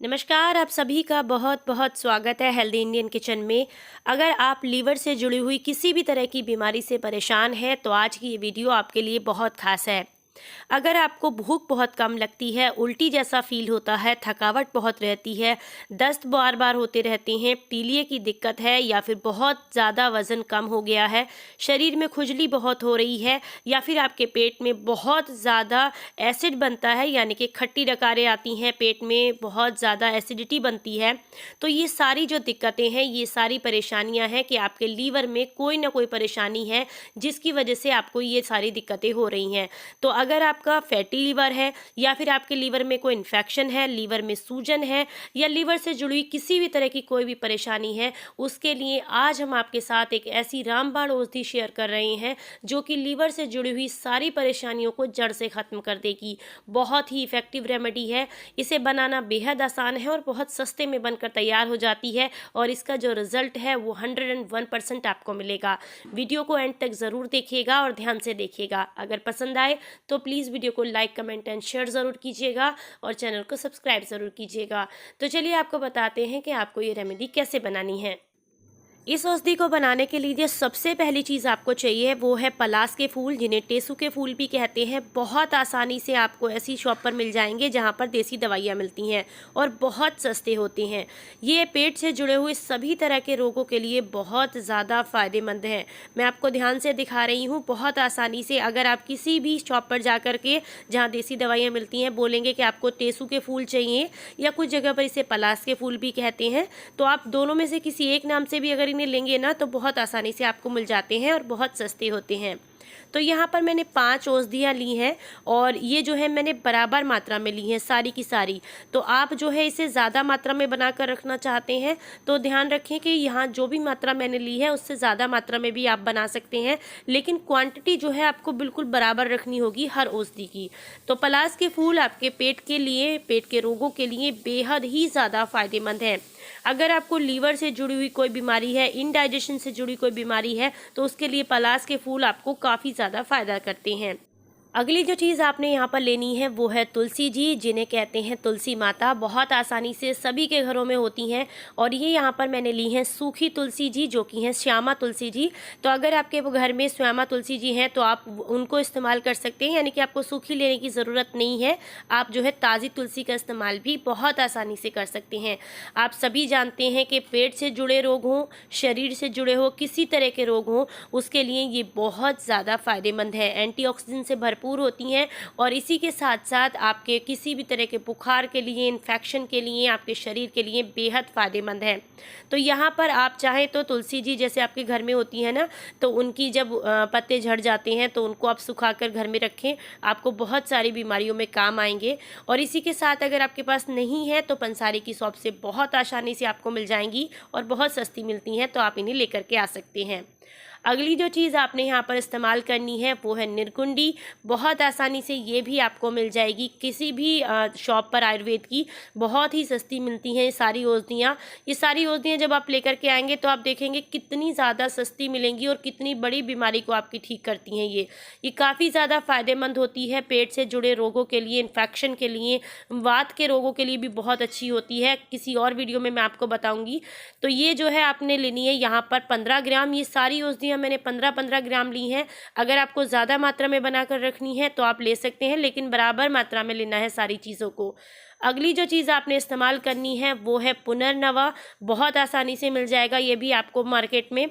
नमस्कार, आप सभी का बहुत बहुत स्वागत है हेल्दी इंडियन किचन में। अगर आप लीवर से जुड़ी हुई किसी भी तरह की बीमारी से परेशान हैं तो आज की ये वीडियो आपके लिए बहुत खास है। अगर आपको भूख बहुत कम लगती है, उल्टी जैसा फील होता है, थकावट बहुत रहती है, दस्त बार बार होते रहते हैं, पीलिए की दिक्कत है या फिर बहुत ज़्यादा वज़न कम हो गया है, शरीर में खुजली बहुत हो रही है या फिर आपके पेट में बहुत ज़्यादा एसिड बनता है यानी कि खट्टी डकारें आती हैं, पेट में बहुत ज़्यादा एसिडिटी बनती है, तो ये सारी जो दिक्कतें हैं, ये सारी परेशानियां हैं कि आपके लीवर में कोई ना कोई परेशानी है जिसकी वजह से आपको ये सारी दिक्कतें हो रही हैं। तो अगर आपका फैटी लीवर है या फिर आपके लीवर में कोई इन्फेक्शन है, लीवर में सूजन है या लीवर से जुड़ी किसी भी तरह की कोई भी परेशानी है, उसके लिए आज हम आपके साथ एक ऐसी रामबाण औषधि शेयर कर रहे हैं जो कि लीवर से जुड़ी हुई सारी परेशानियों को जड़ से ख़त्म कर देगी। बहुत ही इफ़ेक्टिव रेमेडी है, इसे बनाना बेहद आसान है और बहुत सस्ते में बनकर तैयार हो जाती है और इसका जो रिज़ल्ट है वो 101% आपको मिलेगा। वीडियो को एंड तक ज़रूर देखिएगा और ध्यान से देखिएगा। अगर पसंद आए तो प्लीज़ वीडियो को लाइक, कमेंट एंड शेयर ज़रूर कीजिएगा और चैनल को सब्सक्राइब ज़रूर कीजिएगा। तो चलिए आपको बताते हैं कि आपको ये रेमेडी कैसे बनानी है। इस औषधि को बनाने के लिए जो सबसे पहली चीज़ आपको चाहिए वो है पलास के फूल, जिन्हें टेसू के फूल भी कहते हैं। बहुत आसानी से आपको ऐसी शॉप पर मिल जाएंगे जहां पर देसी दवाइयां मिलती हैं और बहुत सस्ते होते हैं। ये पेट से जुड़े हुए सभी तरह के रोगों के लिए बहुत ज़्यादा फ़ायदेमंद है। मैं आपको ध्यान से दिखा रही हूँ, बहुत आसानी से अगर आप किसी भी शॉप पर जा कर के जहाँ देसी दवाइयाँ मिलती हैं बोलेंगे कि आपको टेसू के फूल चाहिए या कुछ जगह पर इसे पलास के फूल भी कहते हैं, तो आप दोनों में से किसी एक नाम से भी अगर इन्हें लेंगे ना तो बहुत आसानी से आपको मिल जाते हैं और बहुत सस्ते होते हैं। तो यहाँ पर मैंने 5 औषधियाँ ली हैं और ये जो है मैंने बराबर मात्रा में ली हैं सारी की सारी। तो आप जो है इसे ज़्यादा मात्रा में बनाकर रखना चाहते हैं तो ध्यान रखें कि यहाँ जो भी मात्रा मैंने ली है उससे ज़्यादा मात्रा में भी आप बना सकते हैं, लेकिन क्वांटिटी जो है आपको बिल्कुल बराबर रखनी होगी हर औषधि की। तो पलास के फूल आपके पेट के लिए, पेट के रोगों के लिए बेहद ही ज़्यादा फ़ायदेमंद हैं। अगर आपको लीवर से जुड़ी हुई कोई बीमारी है, इनडाइजेशन से जुड़ी कोई बीमारी है, तो उसके लिए पलास के फूल आपको काफ़ी ज़्यादा फायदा करते हैं। अगली जो चीज़ आपने यहाँ पर लेनी है वो है तुलसी जी, जिन्हें कहते हैं तुलसी माता। बहुत आसानी से सभी के घरों में होती हैं और ये यहाँ पर मैंने ली हैं सूखी तुलसी जी, जो कि हैं श्यामा तुलसी जी। तो अगर आपके वो घर में श्यामा तुलसी जी हैं तो आप उनको इस्तेमाल कर सकते हैं, यानी कि आपको सूखी लेने की ज़रूरत नहीं है। आप जो है ताज़ी तुलसी का इस्तेमाल भी बहुत आसानी से कर सकते हैं। आप सभी जानते हैं कि पेट से जुड़े रोग हों, शरीर से जुड़े हो, किसी तरह के रोग हों, उसके लिए ये बहुत ज़्यादा फ़ायदेमंद है। एंटीऑक्सीडेंट से भरपूर होती हैं और इसी के साथ साथ आपके किसी भी तरह के बुखार के लिए, इन्फेक्शन के लिए, आपके शरीर के लिए बेहद फ़ायदेमंद है। तो यहाँ पर आप चाहें तो तुलसी जी जैसे आपके घर में होती है ना, तो उनकी जब पत्ते झड़ जाते हैं तो उनको आप सुखाकर घर में रखें, आपको बहुत सारी बीमारियों में काम आएंगे। और इसी के साथ अगर आपके पास नहीं है तो पंसारी की शॉप से बहुत आसानी से आपको मिल जाएंगी और बहुत सस्ती मिलती हैं, तो आप इन्हें लेकर के आ सकते हैं। अगली जो चीज़ आपने यहाँ पर इस्तेमाल करनी है वो है निरकुंडी। बहुत आसानी से ये भी आपको मिल जाएगी किसी भी शॉप पर, आयुर्वेद की बहुत ही सस्ती मिलती हैं ये सारी औषधियाँ। ये सारी औषधियाँ जब आप लेकर के आएंगे तो आप देखेंगे कितनी ज़्यादा सस्ती मिलेंगी और कितनी बड़ी बीमारी को आपकी ठीक करती हैं। ये काफ़ी ज़्यादा फ़ायदेमंद होती है पेट से जुड़े रोगों के लिए, इन्फेक्शन के लिए, वात के रोगों के लिए भी बहुत अच्छी होती है। किसी और वीडियो में मैं आपको बताऊँगी। तो ये जो है आपने लेनी है यहाँ पर 15 ग्राम। ये सारी औषधियाँ मैंने 15-15 ग्राम ली हैं। अगर आपको ज़्यादा मात्रा में बनाकर रखनी है तो आप ले सकते हैं, लेकिन बराबर मात्रा में लेना है सारी चीज़ों को। अगली जो चीज़ आपने इस्तेमाल करनी है वो है पुनर्नवा। बहुत आसानी से मिल जाएगा ये भी आपको मार्केट में।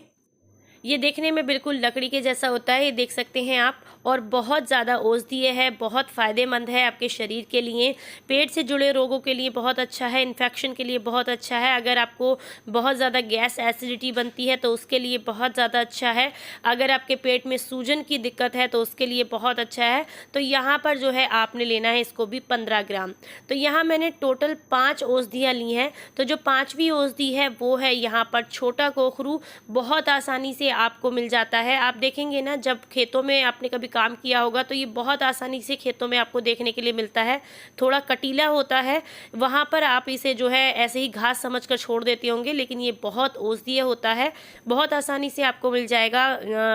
ये देखने में बिल्कुल लकड़ी के जैसा होता है, ये देख सकते हैं आप, और बहुत ज़्यादा औषधीय है, बहुत फ़ायदेमंद है आपके शरीर के लिए। पेट से जुड़े रोगों के लिए बहुत अच्छा है, इन्फेक्शन के लिए बहुत अच्छा है। अगर आपको बहुत ज़्यादा गैस, एसिडिटी बनती है तो उसके लिए बहुत ज़्यादा अच्छा है। अगर आपके पेट में सूजन की दिक्कत है तो उसके लिए बहुत अच्छा है। तो यहाँ पर जो है आपने लेना है इसको भी 15 ग्राम। तो यहाँ मैंने टोटल 5 औषधियाँ ली हैं। तो जो 5वीं औषधि है वो है यहाँ पर छोटा कोखरू। बहुत आसानी से आपको मिल जाता है। आप देखेंगे ना, जब खेतों में आपने कभी काम किया होगा तो ये बहुत आसानी से खेतों में आपको देखने के लिए मिलता है। थोड़ा कटीला होता है, वहाँ पर आप इसे जो है ऐसे ही घास समझ कर छोड़ देते होंगे, लेकिन ये बहुत औषधीय होता है। बहुत आसानी से आपको मिल जाएगा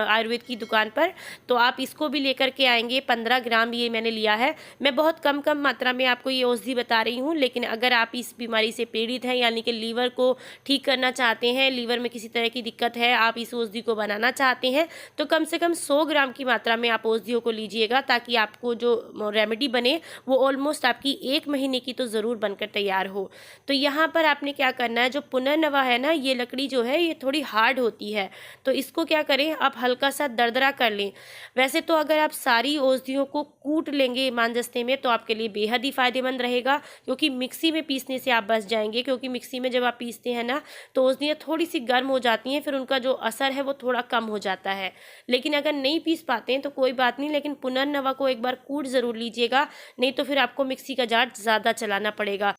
आयुर्वेद की दुकान पर। तो आप इसको भी लेकर के आएंगे। 15 ग्राम ये मैंने लिया है। मैं बहुत कम मात्रा में आपको ये औषधि बता रही हूँ, लेकिन अगर आप इस बीमारी से पीड़ित हैं, यानी कि लीवर को ठीक करना चाहते हैं, लीवर में किसी तरह की दिक्कत है, आप इस औषधि को बनाना चाहते हैं, तो कम से कम 100 ग्राम की मात्रा में आप औषधियों को लीजिएगा, ताकि आपको जो रेमेडी बने वो ऑलमोस्ट आपकी 1 महीने की तो ज़रूर बनकर तैयार हो। तो यहाँ पर आपने क्या करना है, जो पुनर्नवा है ना, ये लकड़ी जो है ये थोड़ी हार्ड होती है, तो इसको क्या करें, आप हल्का सा दरदरा कर लें। वैसे तो अगर आप सारी औषधियों को कूट लेंगे मांजस्ते में तो आपके लिए बेहद ही फायदेमंद रहेगा, क्योंकि मिक्सी में पीसने से आप बच जाएंगे। क्योंकि मिक्सी में जब आप पीसते हैं ना, तो औषधियाँ थोड़ी सी गर्म हो जाती हैं, फिर उनका जो असर है वो थोड़ा कम हो जाता है। लेकिन अगर नहीं पीस पाते हैं तो कोई बात नहीं, लेकिन पुनर्नवा को एक बार कूट ज़रूर लीजिएगा, नहीं तो फिर आपको मिक्सी का जार ज़्यादा चलाना पड़ेगा,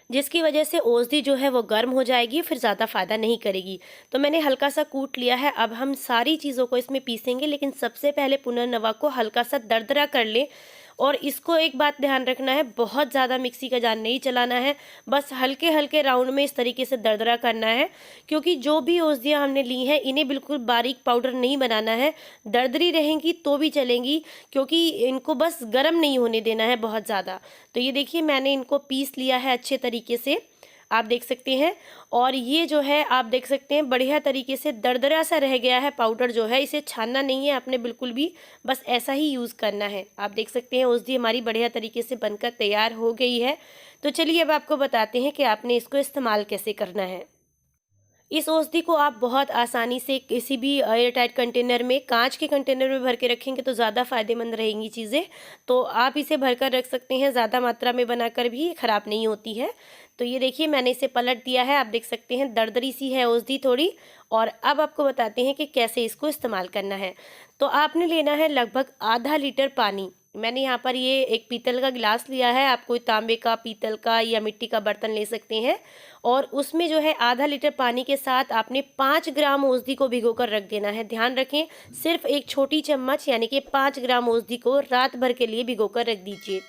जिसकी वजह से औषधि जो है वो गर्म हो जाएगी, फिर ज़्यादा फ़ायदा नहीं करेगी। तो मैंने हल्का सा कूट लिया है। अब हम सारी चीज़ों को इसमें पीसेंगे, लेकिन सबसे पहले पुनर्नवा को हल्का सा दरदरा कर लें। और इसको एक बात ध्यान रखना है, बहुत ज़्यादा मिक्सी का जार नहीं चलाना है, बस हल्के हल्के राउंड में इस तरीके से दरदरा करना है। क्योंकि जो भी औषधियाँ हमने ली हैं, इन्हें बिल्कुल बारीक पाउडर नहीं बनाना है, दरदरी रहेंगी तो भी चलेंगी, क्योंकि इनको बस गर्म नहीं होने देना है बहुत ज़्यादा। तो ये देखिए, मैंने इनको पीस लिया है अच्छे तरीके से, आप देख सकते हैं। और ये जो है आप देख सकते हैं बढ़िया तरीके से दरदरा सा रह गया है पाउडर जो है, इसे छानना नहीं है आपने बिल्कुल भी, बस ऐसा ही यूज़ करना है। आप देख सकते हैं औषधि हमारी बढ़िया तरीके से बनकर तैयार हो गई है। तो चलिए अब आपको बताते हैं कि आपने इसको इस्तेमाल कैसे करना है। इस औषधि को आप बहुत आसानी से किसी भी एयर टाइट कंटेनर में, कांच के कंटेनर में भर के रखेंगे तो ज़्यादा फायदेमंद रहेंगी चीज़ें। तो आप इसे भर कर रख सकते हैं, ज़्यादा मात्रा में बनाकर भी ये ख़राब नहीं होती है। तो ये देखिए, मैंने इसे पलट दिया है, आप देख सकते हैं दरदरी सी है औषधि थोड़ी। और अब आपको बताते हैं कि कैसे इसको इस्तेमाल करना है। तो आपने लेना है लगभग आधा लीटर पानी। मैंने यहाँ पर ये एक पीतल का गिलास लिया है, आप कोई तांबे का, पीतल का या मिट्टी का बर्तन ले सकते हैं। और उसमें जो है आधा लीटर पानी के साथ आपने 5 ग्राम औषधि को भिगोकर रख देना है। ध्यान रखें, सिर्फ एक छोटी चम्मच यानी कि 5 ग्राम औषधि को रात भर के लिए भिगोकर रख दीजिए।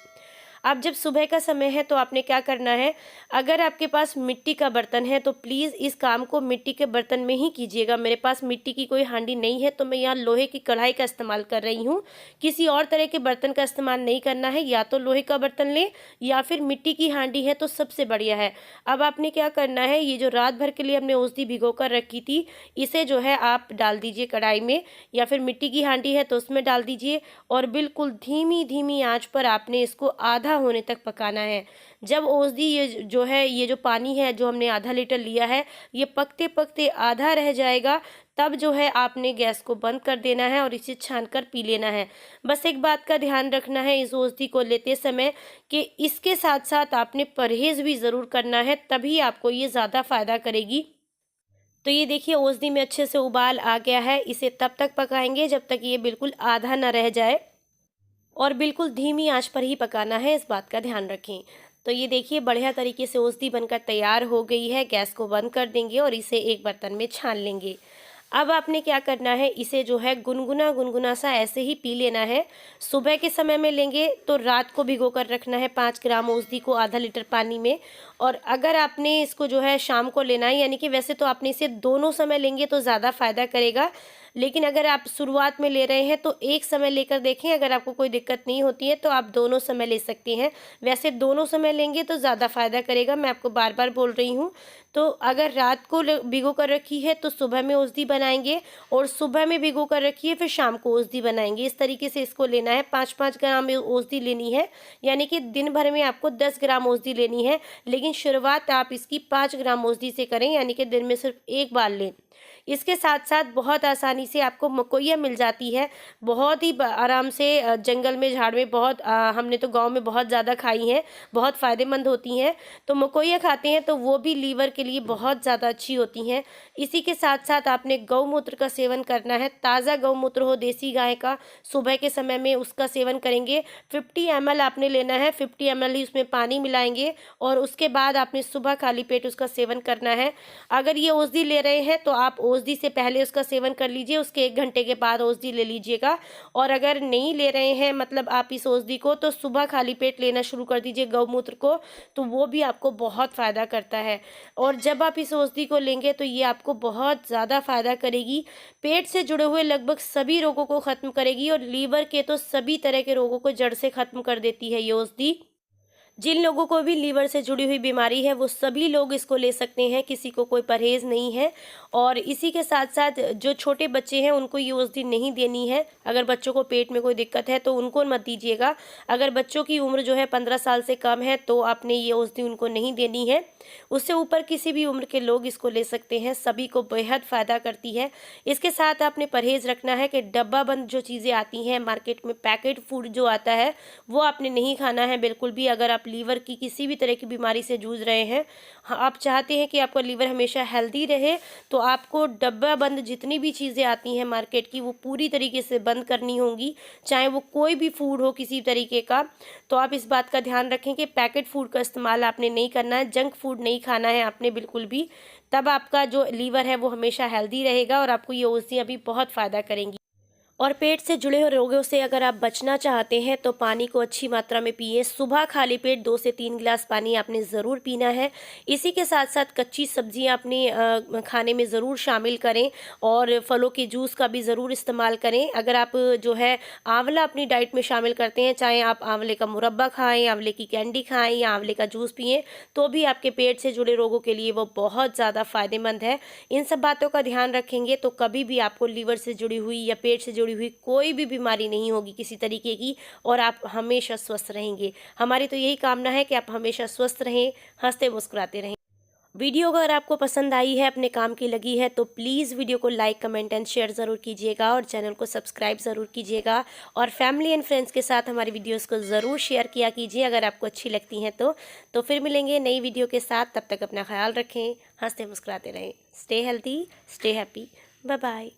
अब जब सुबह का समय है तो आपने क्या करना है, अगर आपके पास मिट्टी का बर्तन है तो प्लीज़ इस काम को मिट्टी के बर्तन में ही कीजिएगा। मेरे पास मिट्टी की कोई हांडी नहीं है, तो मैं यहाँ लोहे की कढ़ाई का इस्तेमाल कर रही हूँ। किसी और तरह के बर्तन का इस्तेमाल नहीं करना है, या तो लोहे का बर्तन लें या फिर मिट्टी की हांडी है तो सबसे बढ़िया है। अब आपने क्या करना है, ये जो रात भर के लिए हमने औषधि भिगो कर रखी थी, इसे जो है आप डाल दीजिए कढ़ाई में, या फिर मिट्टी की हांडी है तो उसमें डाल दीजिए। और बिल्कुल धीमी धीमी आंच पर आपने इसको आधा होने तक पकाना है। जब औषधि ये जो है, ये जो पानी है जो हमने आधा लीटर लिया है, ये पकते पकते आधा रह जाएगा, तब जो है आपने गैस को बंद कर देना है और इसे छानकर पी लेना है। बस एक बात का ध्यान रखना है इस औषधि को लेते समय, कि इसके साथ साथ आपने परहेज़ भी ज़रूर करना है, तभी आपको ये ज़्यादा फ़ायदा करेगी। तो ये देखिए, औषधि में अच्छे से उबाल आ गया है। इसे तब तक पकाएंगे जब तक ये बिल्कुल आधा ना रह जाए, और बिल्कुल धीमी आंच पर ही पकाना है, इस बात का ध्यान रखें। तो ये देखिए, बढ़िया तरीके से औषधि बनकर तैयार हो गई है। गैस को बंद कर देंगे और इसे एक बर्तन में छान लेंगे। अब आपने क्या करना है, इसे जो है गुनगुना गुनगुना सा ऐसे ही पी लेना है। सुबह के समय में लेंगे तो रात को भिगो कर रखना है 5 ग्राम औषधि को आधा लीटर पानी में। और अगर आपने इसको जो है शाम को लेना है, यानी कि वैसे तो आपने इसे दोनों समय लेंगे तो ज़्यादा फ़ायदा करेगा, लेकिन अगर आप शुरुआत में ले रहे हैं तो एक समय लेकर देखें। अगर आपको कोई दिक्कत नहीं होती है तो आप दोनों समय ले सकते हैं। वैसे दोनों समय लेंगे तो ज़्यादा फ़ायदा करेगा, मैं आपको बार बार बोल रही हूँ। तो अगर रात को भिगो कर रखी है तो सुबह में औषधि बनाएंगे, और सुबह में भिगो कर रखी है फिर शाम को औषधि बनाएंगे। इस तरीके से इसको लेना है। 5-5 ग्राम औषधि लेनी है, यानी कि दिन भर में आपको 10 ग्राम औषधि लेनी है। लेकिन शुरुआत आप इसकी 5 ग्राम औषधि से करें, यानी कि दिन में सिर्फ एक बार लें। इसके साथ साथ बहुत आसानी से आपको मकोइया मिल जाती है, बहुत ही आराम से जंगल में, झाड़ में, बहुत हमने तो गांव में बहुत ज़्यादा खाई हैं, बहुत फ़ायदेमंद होती हैं। तो मकोइया खाते हैं तो वो भी लीवर के लिए बहुत ज़्यादा अच्छी होती हैं। इसी के साथ साथ आपने गौमूत्र का सेवन करना है। ताज़ा गौमूत्र हो देसी गाय का, सुबह के समय में उसका सेवन करेंगे। 50 ml आपने लेना है, 50 ml ही उसमें पानी मिलाएंगे और उसके बाद आपने सुबह खाली पेट उसका सेवन करना है। अगर ये औषधि ले रहे हैं तो आप औषधि से पहले उसका सेवन कर लीजिए, उसके 1 घंटे के बाद औषधि ले लीजिएगा। और अगर नहीं ले रहे हैं मतलब आप इस औषधि को, तो सुबह खाली पेट लेना शुरू कर दीजिए गौमूत्र को, तो वो भी आपको बहुत फ़ायदा करता है। और जब आप इस औषधि को लेंगे तो ये आपको बहुत ज़्यादा फ़ायदा करेगी, पेट से जुड़े हुए लगभग सभी रोगों को ख़त्म करेगी और लीवर के तो सभी तरह के रोगों को जड़ से ख़त्म कर देती है ये औषधि। जिन लोगों को भी लीवर से जुड़ी हुई बीमारी है वो सभी लोग इसको ले सकते हैं, किसी को कोई परहेज़ नहीं है। और इसी के साथ साथ जो छोटे बच्चे हैं उनको ये औषधि नहीं देनी है। अगर बच्चों को पेट में कोई दिक्कत है तो उनको मत दीजिएगा। अगर बच्चों की उम्र जो है 15 साल से कम है तो आपने ये औषधि उनको नहीं देनी है। उससे ऊपर किसी भी उम्र के लोग इसको ले सकते हैं, सभी को बेहद फ़ायदा करती है। इसके साथ आपने परहेज़ रखना है कि डब्बा बंद जो चीज़ें आती हैं मार्केट में, पैकेट फूड जो आता है वो आपने नहीं खाना है बिल्कुल भी। अगर आप लीवर की किसी भी तरह की बीमारी से जूझ रहे हैं, आप चाहते हैं कि आपका लीवर हमेशा हेल्दी रहे, तो आपको डब्बा बंद जितनी भी चीज़ें आती हैं मार्केट की वो पूरी तरीके से बंद करनी होंगी, चाहे वो कोई भी फूड हो किसी तरीके का। तो आप इस बात का ध्यान रखें कि पैकेट फूड का इस्तेमाल आपने नहीं करना है, जंक फूड नहीं खाना है आपने बिल्कुल भी। तब आपका जो लीवर है वो हमेशा हेल्दी रहेगा और आपको ये औषधियाँ भी बहुत फ़ायदा करेंगी। और पेट से जुड़े हुए रोगों से अगर आप बचना चाहते हैं तो पानी को अच्छी मात्रा में पिए। सुबह खाली पेट 2 से 3 गिलास पानी आपने ज़रूर पीना है। इसी के साथ साथ कच्ची सब्जियां अपने खाने में ज़रूर शामिल करें और फलों के जूस का भी ज़रूर इस्तेमाल करें। अगर आप जो है आंवला अपनी डाइट में शामिल करते हैं, चाहे आप आंवले का मुरब्बा खाएँ, आंवले की कैंडी खाएँ या आंवले का जूस पिएँ, तो भी आपके पेट से जुड़े रोगों के लिए वो बहुत ज़्यादा फ़ायदेमंद है। इन सब बातों का ध्यान रखेंगे तो कभी भी आपको लीवर से जुड़ी हुई या पेट से जुड़ी हुई कोई भी बीमारी नहीं होगी किसी तरीके की, और आप हमेशा स्वस्थ रहेंगे। हमारी तो यही कामना है कि आप हमेशा स्वस्थ रहें, हंसते मुस्कुराते रहें। वीडियो अगर आपको पसंद आई है, अपने काम की लगी है, तो प्लीज़ वीडियो को लाइक, कमेंट एंड शेयर ज़रूर कीजिएगा और चैनल को सब्सक्राइब ज़रूर कीजिएगा। और फैमिली एंड फ्रेंड्स के साथ हमारी वीडियोस को ज़रूर शेयर किया कीजिए अगर आपको अच्छी लगती हैं तो फिर मिलेंगे नई वीडियो के साथ। तब तक अपना ख्याल रखें, हंसते मुस्कुराते रहें। Stay healthy, stay happy, bye bye.